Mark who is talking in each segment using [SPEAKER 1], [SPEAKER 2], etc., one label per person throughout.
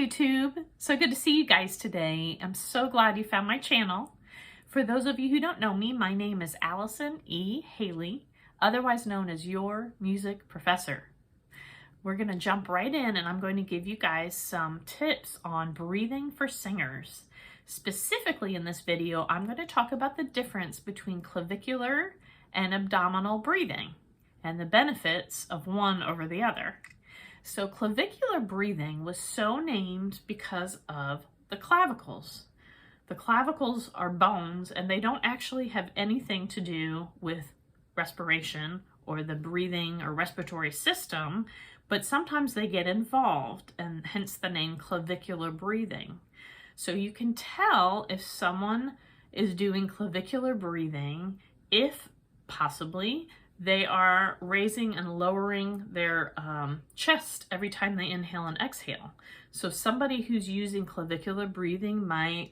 [SPEAKER 1] YouTube. So good to see you guys today. I'm so glad you found my channel. For those of you who don't know me, my name is Allison E. Haley, otherwise known as your music professor. We're going to jump right in and I'm going to give you guys some tips on breathing for singers. Specifically in this video, I'm going to talk about the difference between clavicular and abdominal breathing and the benefits of one over the other. So clavicular breathing was so named because of the clavicles. The clavicles are bones and they don't actually have anything to do with respiration or the breathing or respiratory system, but sometimes they get involved, and hence the name clavicular breathing. So you can tell if someone is doing clavicular breathing if possibly they are raising and lowering their chest every time they inhale and exhale. So somebody who's using clavicular breathing might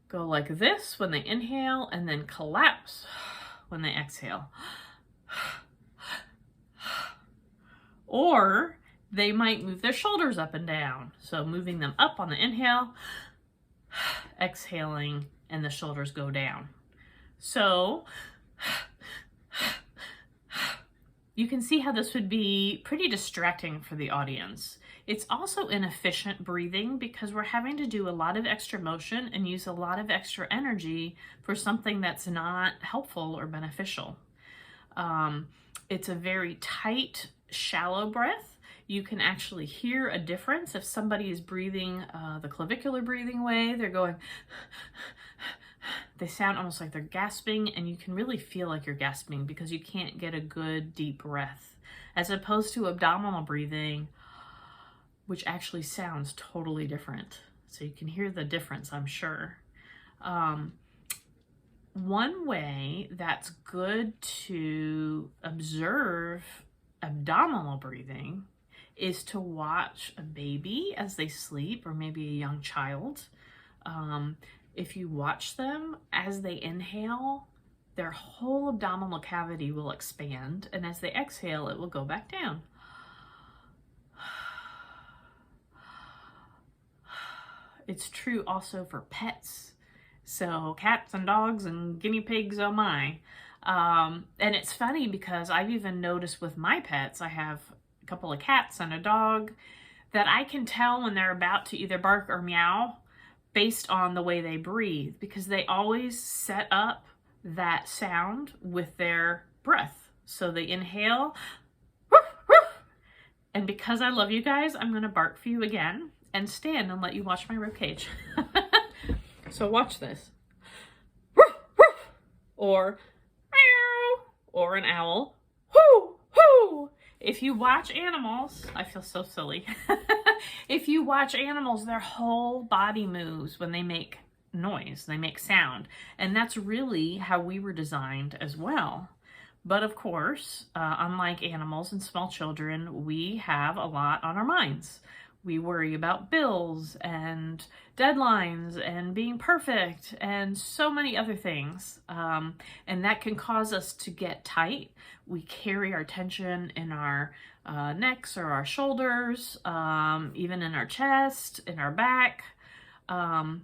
[SPEAKER 1] go like this when they inhale and then collapse when they exhale. Or they might move their shoulders up and down. So moving them up on the inhale, exhaling, and the shoulders go down. So you can see how this would be pretty distracting for the audience. It's also inefficient breathing because we're having to do a lot of extra motion and use a lot of extra energy for something that's not helpful or beneficial. It's a very tight, shallow breath. You can actually hear a difference if somebody is breathing the clavicular breathing way. They're going, they sound almost like they're gasping, and you can really feel like you're gasping because you can't get a good deep breath, as opposed to abdominal breathing, which actually sounds totally different. So you can hear the difference, I'm sure. One way that's good to observe abdominal breathing is to watch a baby as they sleep, or maybe a young child. If you watch them as they inhale, their whole abdominal cavity will expand, and as they exhale, it will go back down. It's true also for pets. So cats and dogs and guinea pigs, oh my. And it's funny because I've even noticed with my pets, I have a couple of cats and a dog, that I can tell when they're about to either bark or meow based on the way they breathe, because they always set up that sound with their breath. So they inhale, and because I love you guys, I'm going to bark for you again and stand and let you watch my ribcage. So watch this. Or meow, or an owl. Hoo, hoo. If you watch animals, I feel so silly. If you watch animals, their whole body moves when they make noise, they make sound. And that's really how we were designed as well. But of course, unlike animals and small children, we have a lot on our minds. We worry about bills and deadlines and being perfect and so many other things. And that can cause us to get tight. We carry our tension in our necks or our shoulders, even in our chest, in our back. And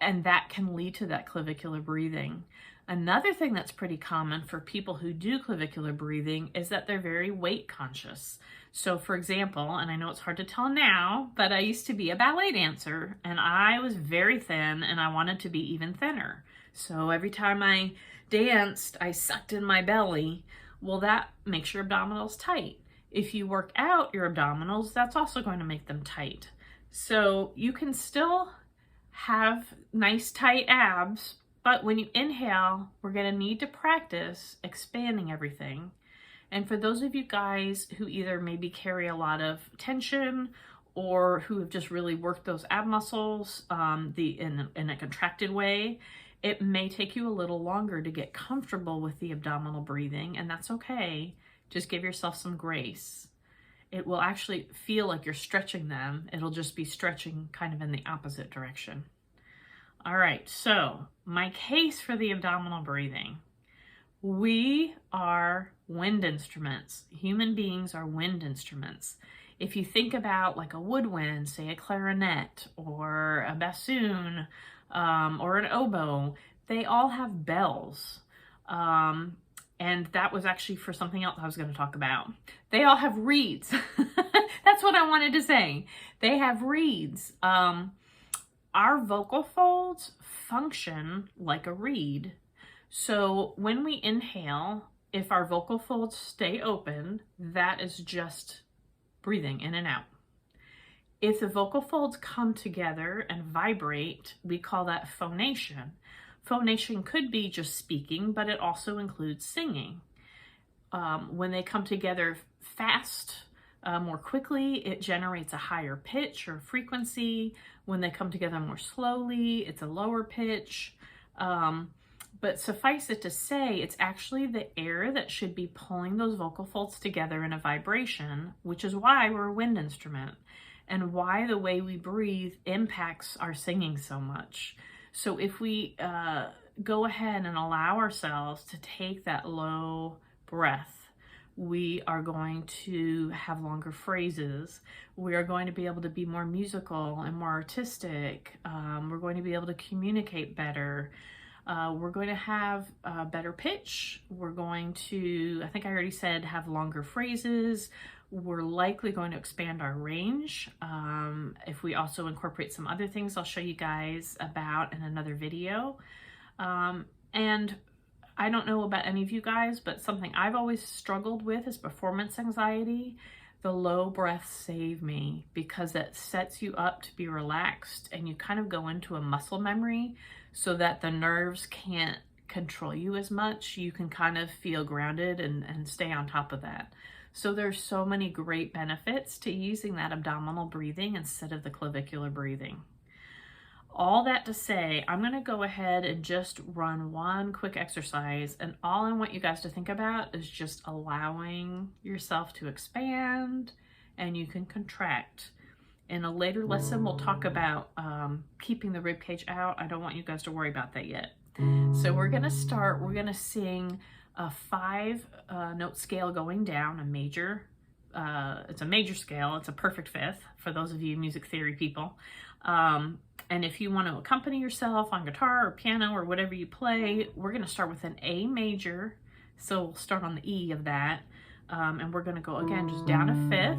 [SPEAKER 1] that can lead to that clavicular breathing. Another thing that's pretty common for people who do clavicular breathing is that they're very weight conscious. So for example, and I know it's hard to tell now, but I used to be a ballet dancer and I was very thin and I wanted to be even thinner. So every time I danced, I sucked in my belly. Well, that makes your abdominals tight. If you work out your abdominals, that's also going to make them tight. So you can still have nice tight abs, but when you inhale, we're going to need to practice expanding everything. And for those of you guys who either maybe carry a lot of tension or who have just really worked those ab muscles in a contracted way, it may take you a little longer to get comfortable with the abdominal breathing, and that's okay. Just give yourself some grace. It will actually feel like you're stretching them. It'll just be stretching kind of in the opposite direction. All right, so my case for the abdominal breathing. We are wind instruments. Human beings are wind instruments. If you think about like a woodwind, say a clarinet or a bassoon, or an oboe, they all have bells. And that was actually for something else I was going to talk about. They all have reeds. That's what I wanted to say. They have reeds. Our vocal folds function like a reed. So when we inhale, if our vocal folds stay open, that is just breathing in and out. If the vocal folds come together and vibrate, we call that phonation. Phonation could be just speaking, but it also includes singing. When they come together fast, more quickly, it generates a higher pitch or frequency. When they come together more slowly, it's a lower pitch. But suffice it to say, it's actually the air that should be pulling those vocal folds together in a vibration, which is why we're a wind instrument and why the way we breathe impacts our singing so much. So if we go ahead and allow ourselves to take that low breath, we are going to have longer phrases. We are going to be able to be more musical and more artistic. We're going to be able to communicate better. We're going to have better pitch. We're going to, I think I already said, have longer phrases. We're likely going to expand our range. If we also incorporate some other things I'll show you guys about in another video. And I don't know about any of you guys, but something I've always struggled with is performance anxiety. The low breaths save me because it sets you up to be relaxed and you kind of go into a muscle memory so that the nerves can't control you as much. You can kind of feel grounded and stay on top of that. So there's so many great benefits to using that abdominal breathing instead of the clavicular breathing. All that to say, I'm going to go ahead and just run one quick exercise, and all I want you guys to think about is just allowing yourself to expand, and you can contract. In a later lesson, we'll talk about keeping the rib cage out. I don't want you guys to worry about that yet. So we're going to start, we're going to sing a 5-note scale going down, a major. It's a major scale. It's a perfect fifth for those of you music theory people. And if you want to accompany yourself on guitar or piano or whatever you play, we're going to start with an A major. So we'll start on the E of that. And we're going to go again, just down a fifth.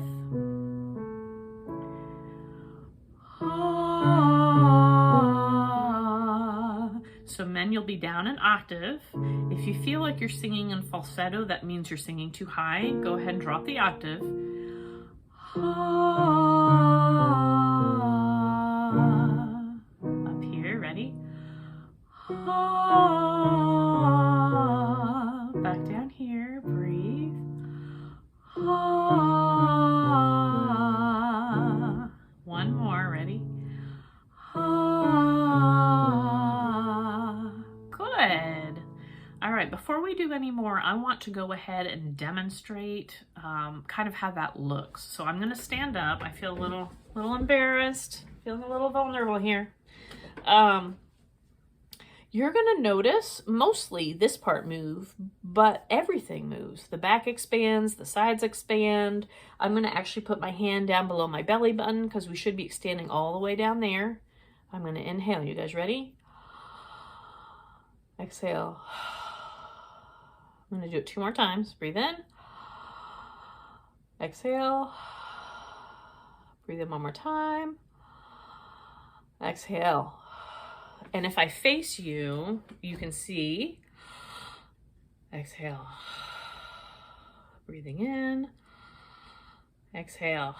[SPEAKER 1] So men, you'll be down an octave. If you feel like you're singing in falsetto, that means you're singing too high. Go ahead and drop the octave. Up here, ready? Back down here, breathe. One more, ready? Good. All right, before we do any more, I want to go ahead and demonstrate kind of how that looks. So I'm going to stand up. I feel a little embarrassed, feeling a little vulnerable here. You're going to notice mostly this part move, but everything moves. The back expands, the sides expand. I'm going to actually put my hand down below my belly button because we should be extending all the way down there. I'm going to inhale. You guys ready? Exhale. I'm going to do it 2 more times. Breathe in. Exhale. Breathe in 1 more time. Exhale. And if I face you, you can see. Exhale. Breathing in. Exhale.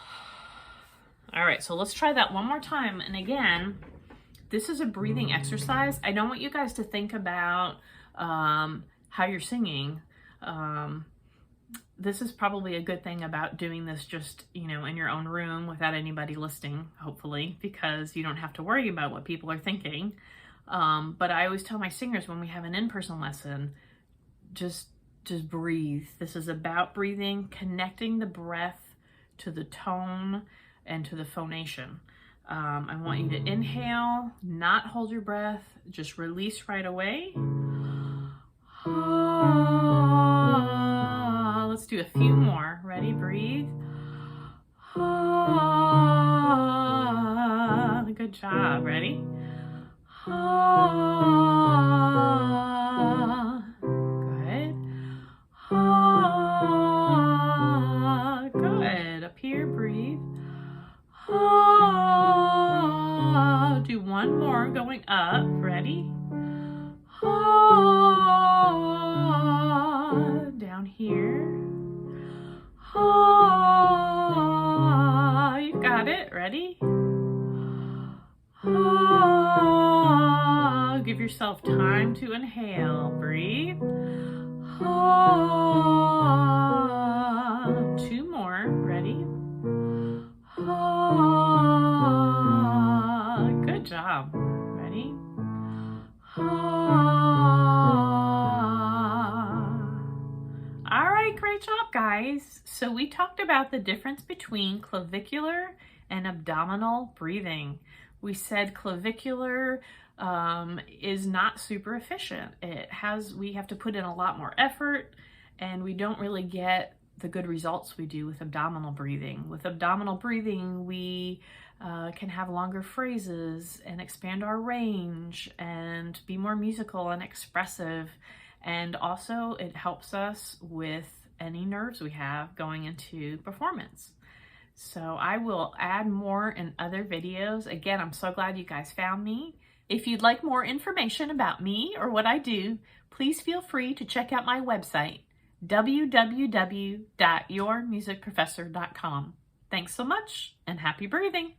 [SPEAKER 1] All right, so let's try that 1 more time. And again, this is a breathing exercise. I don't want you guys to think about how you're singing. This is probably a good thing about doing this just, you know, in your own room without anybody listening, hopefully, because you don't have to worry about what people are thinking. But I always tell my singers when we have an in-person lesson, just breathe. This is about breathing, connecting the breath to the tone and to the phonation. I want you to inhale, not hold your breath, just release right away. Let's do a few more. Ready? Breathe. Ha. Good job. Ready? Ha. Good. Ha. Good. Up here, breathe. Ha. Do one more going up. Ready? Ha. Down here. Ha. You got it. Ready? Ha. Give yourself time to inhale. Breathe. Ha. Two more. Ready? Ha. Good job. Ready? Ha. All right, great job, guys. So we talked about the difference between clavicular and abdominal breathing. We said clavicular is not super efficient. We have to put in a lot more effort, and we don't really get the good results we do with abdominal breathing. With abdominal breathing, we can have longer phrases and expand our range and be more musical and expressive. And also it helps us with any nerves we have going into performance. So I will add more in other videos. Again, I'm so glad you guys found me. If you'd like more information about me or what I do, please feel free to check out my website, www.yourmusicprofessor.com. Thanks so much and happy breathing.